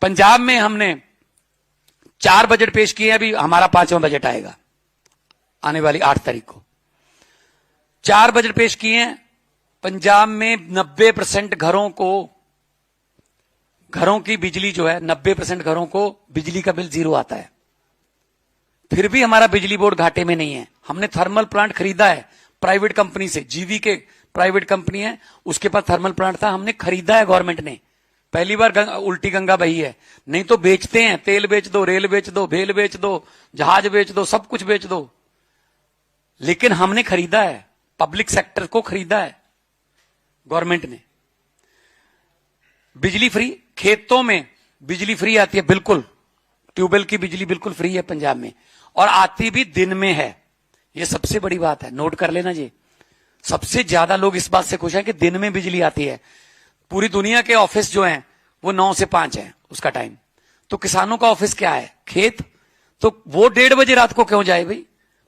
पंजाब में हमने 4 बजट पेश किए, अभी हमारा 5वां बजट आएगा आने वाली 8 तारीख को। 4 बजट पेश किए हैं। पंजाब में 90% घरों की बिजली जो है, 90% घरों को बिजली का बिल 0 आता है। फिर भी हमारा बिजली बोर्ड घाटे में नहीं है। हमने थर्मल प्लांट खरीदा है प्राइवेट कंपनी से, जीवी के प्राइवेट कंपनी है, उसके पास थर्मल प्लांट था, हमने खरीदा है गवर्नमेंट ने। पहली बार उल्टी गंगा बही है। नहीं तो बेचते हैं, तेल बेच दो, रेल बेच दो, भेल बेच दो, जहाज बेच दो, सब कुछ बेच दो, लेकिन हमने खरीदा है, पब्लिक सेक्टर को खरीदा है गवर्नमेंट ने। बिजली फ्री, खेतों में बिजली फ्री आती है, बिल्कुल ट्यूबवेल की बिजली बिल्कुल फ्री है पंजाब में, और आती भी दिन में है। यह सबसे बड़ी बात है, नोट कर लेना जी। सबसे ज्यादा लोग इस बात से खुश हैं कि दिन में बिजली आती है। पूरी दुनिया के ऑफिस जो हैं वो 9 से 5 है उसका टाइम, तो किसानों का ऑफिस क्या है? खेत। तो वो 1:30 बजे रात को क्यों जाए भाई?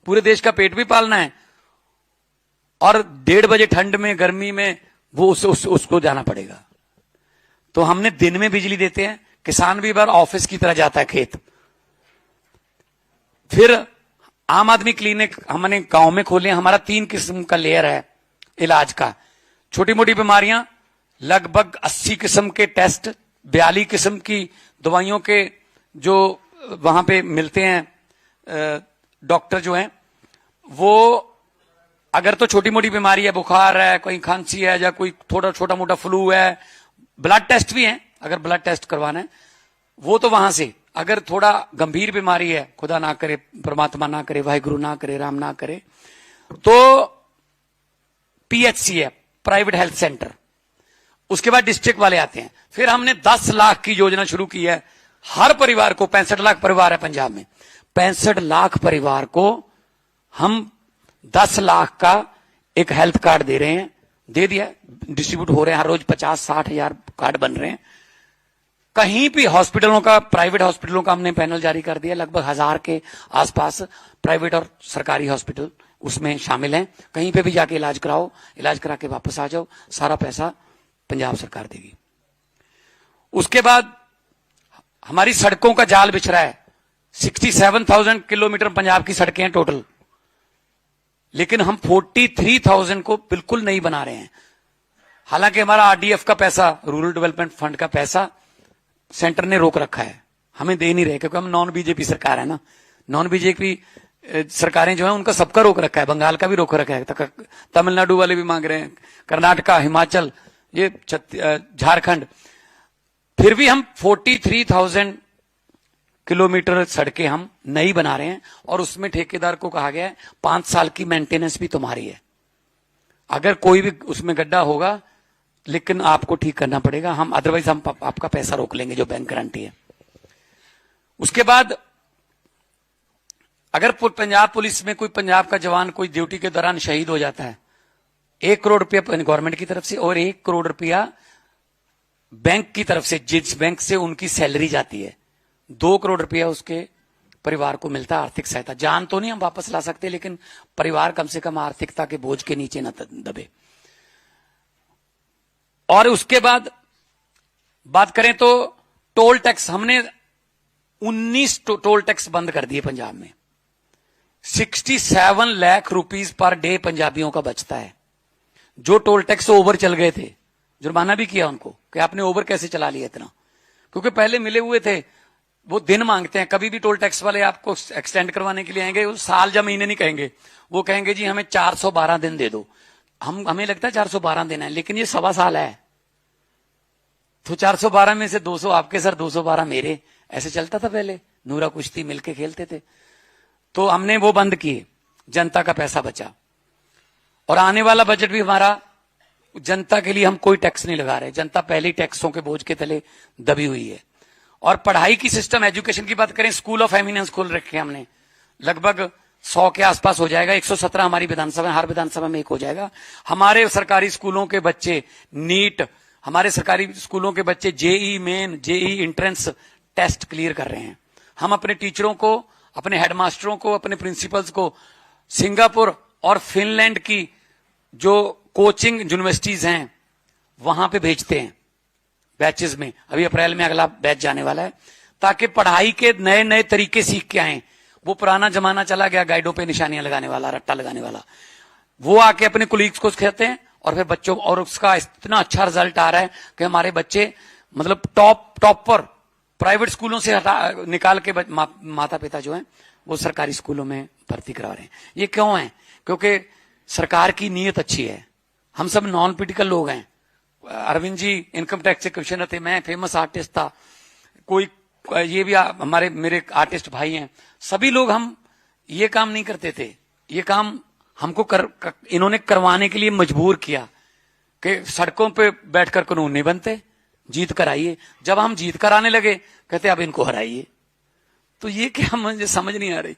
पूरे देश का पेट भी पालना है, और 1:30 बजे ठंड में, गर्मी में वो उसको जाना पड़ेगा। तो हमने दिन में बिजली देते हैं, किसान भी बार ऑफिस की तरह जाता है खेत। फिर आम आदमी क्लिनिक हमने गांव में खोले। हमारा 3 किस्म का लेयर है इलाज का। छोटी मोटी बीमारियां लगभग 80 किस्म के टेस्ट, 42 किस्म की दवाइयों के जो वहां पे मिलते हैं डॉक्टर जो हैं वो। अगर तो छोटी मोटी बीमारी है, बुखार है, कोई खांसी है, या कोई थोड़ा छोटा मोटा फ्लू है, ब्लड टेस्ट भी है, अगर ब्लड टेस्ट करवाना है वो तो वहां से। अगर थोड़ा गंभीर बीमारी है, खुदा ना करे, परमात्मा ना करे, वाहिगुरु ना करे, राम ना करे, तो पीएचसी है, प्राइवेट हेल्थ सेंटर। उसके बाद डिस्ट्रिक्ट वाले आते हैं। फिर हमने 10 लाख की योजना शुरू की है हर परिवार को। 65 लाख परिवार है पंजाब में, 65 लाख परिवार को हम 10 लाख का एक हेल्थ कार्ड दे रहे हैं। दे दिया, डिस्ट्रीब्यूट हो रहे हैं, हर रोज 50-60 हजार कार्ड बन रहे हैं। कहीं भी हॉस्पिटलों का, प्राइवेट हॉस्पिटलों का हमने पैनल जारी कर दिया। लगभग 1000 के आसपास प्राइवेट और सरकारी हॉस्पिटल उसमें शामिल हैं। कहीं पे भी जाके इलाज कराओ, इलाज करा के वापस आ जाओ, सारा पैसा पंजाब सरकार देगी। उसके बाद हमारी सड़कों का जाल बिछ रहा है। 67,000 किलोमीटर पंजाब की सड़कें हैं टोटल, लेकिन हम 43,000 को बिल्कुल नहीं बना रहे हैं। हालांकि हमारा आरडीएफ का पैसा, रूरल डेवलपमेंट फंड का पैसा सेंटर ने रोक रखा है, हमें दे नहीं रहे, क्योंकि हम नॉन बीजेपी सरकार है ना। नॉन बीजेपी सरकारें जो है उनका सबका रोक रखा है, बंगाल का भी रोक रखा है, तमिलनाडु वाले भी मांग रहे हैं, कर्नाटका, हिमाचल, ये झारखंड। फिर भी हम 43,000 किलोमीटर सड़कें हम नहीं बना रहे हैं, और उसमें ठेकेदार को कहा गया है 5 साल की मेंटेनेंस भी तुम्हारी है। अगर कोई भी उसमें गड्ढा होगा, लेकिन आपको ठीक करना पड़ेगा, हम अदरवाइज हम आपका पैसा रोक लेंगे जो बैंक गारंटी है। उसके बाद अगर पंजाब पुलिस में कोई पंजाब का जवान कोई ड्यूटी के दौरान शहीद हो जाता है, 1 करोड़ रुपया गवर्नमेंट की तरफ से और 1 करोड़ रुपया बैंक की तरफ से, जिस बैंक से उनकी सैलरी जाती है, 2 करोड़ रुपया उसके परिवार को मिलता है आर्थिक सहायता। जान तो नहीं हम वापस ला सकते, लेकिन परिवार कम से कम आर्थिकता के बोझ के नीचे न दबे। और उसके बाद बात करें तो टोल टैक्स, हमने 19 टोल टैक्स बंद कर दिए पंजाब में। 67 लाख रुपीस पर डे पंजाबियों का बचता है। जो टोल टैक्स ओवर चल गए थे, जुर्माना भी किया उनको कि आपने ओवर कैसे चला लिया इतना, क्योंकि पहले मिले हुए थे। वो दिन मांगते हैं, कभी भी टोल टैक्स वाले आपको एक्सटेंड करवाने के लिए आएंगे, वो साल या महीने नहीं कहेंगे, वो कहेंगे जी हमें 412 दिन दे दो। हमें लगता है 412 दिन है, लेकिन ये 1.25 साल है, तो 412 में से 200 आपके सर, 212 मेरे, ऐसे चलता था पहले। नूरा कुश्ती मिलके खेलते थे। तो हमने वो बंद किए, जनता का पैसा बचा। और आने वाला बजट भी हमारा जनता के लिए, हम कोई टैक्स नहीं लगा रहे। जनता पहले ही टैक्सों के बोझ के तले दबी हुई है। और पढ़ाई की सिस्टम, एजुकेशन की बात करें, स्कूल ऑफ एमिनेंस खोल रखे हैं हमने, लगभग 100 के आसपास हो जाएगा। 117 हमारी विधानसभा, हर विधानसभा में एक हो जाएगा। हमारे सरकारी स्कूलों के बच्चे नीट, हमारे सरकारी स्कूलों के बच्चे JEE Main, JEE entrance test clear कर रहे हैं। हम अपने टीचरों को, अपने हेडमास्टरों को, अपने प्रिंसिपल्स को सिंगापुर और फिनलैंड की जो कोचिंग यूनिवर्सिटीज हैं वहां पे भेजते हैं। बैचेस में, अभी अप्रैल में अगला बैच जाने वाला है, ताकि पढ़ाई के नए नए तरीके सीख के आए। वो पुराना जमाना चला गया, गाइडों पे निशानियां लगाने वाला, रट्टा लगाने वाला। वो आके अपने कुलीग्स को कहते हैं और फिर बच्चों, और उसका इतना अच्छा रिजल्ट आ रहा है कि हमारे बच्चे मतलब टॉप पर प्राइवेट स्कूलों से निकाल के माता पिता जो हैं वो सरकारी स्कूलों में भर्ती करा रहे हैं। ये क्यों है? क्योंकि सरकार की नीयत अच्छी है। हम सब नॉन पॉलिटिकल लोग हैं। अरविंद जी इनकम टैक्स से क्वेश्चनर थे, मैं फेमस आर्टिस्ट था, कोई ये भी हमारे मेरे आर्टिस्ट भाई हैं, सभी लोग हम ये काम नहीं करते थे। ये काम हमको इन्होंने करवाने के लिए मजबूर किया कि सड़कों पे बैठकर कानून नहीं बनते, जीत कर आइए। जब हम जीत कर आने लगे कहते अब इनको हराइए। तो ये क्या, मुझे समझ नहीं आ रही।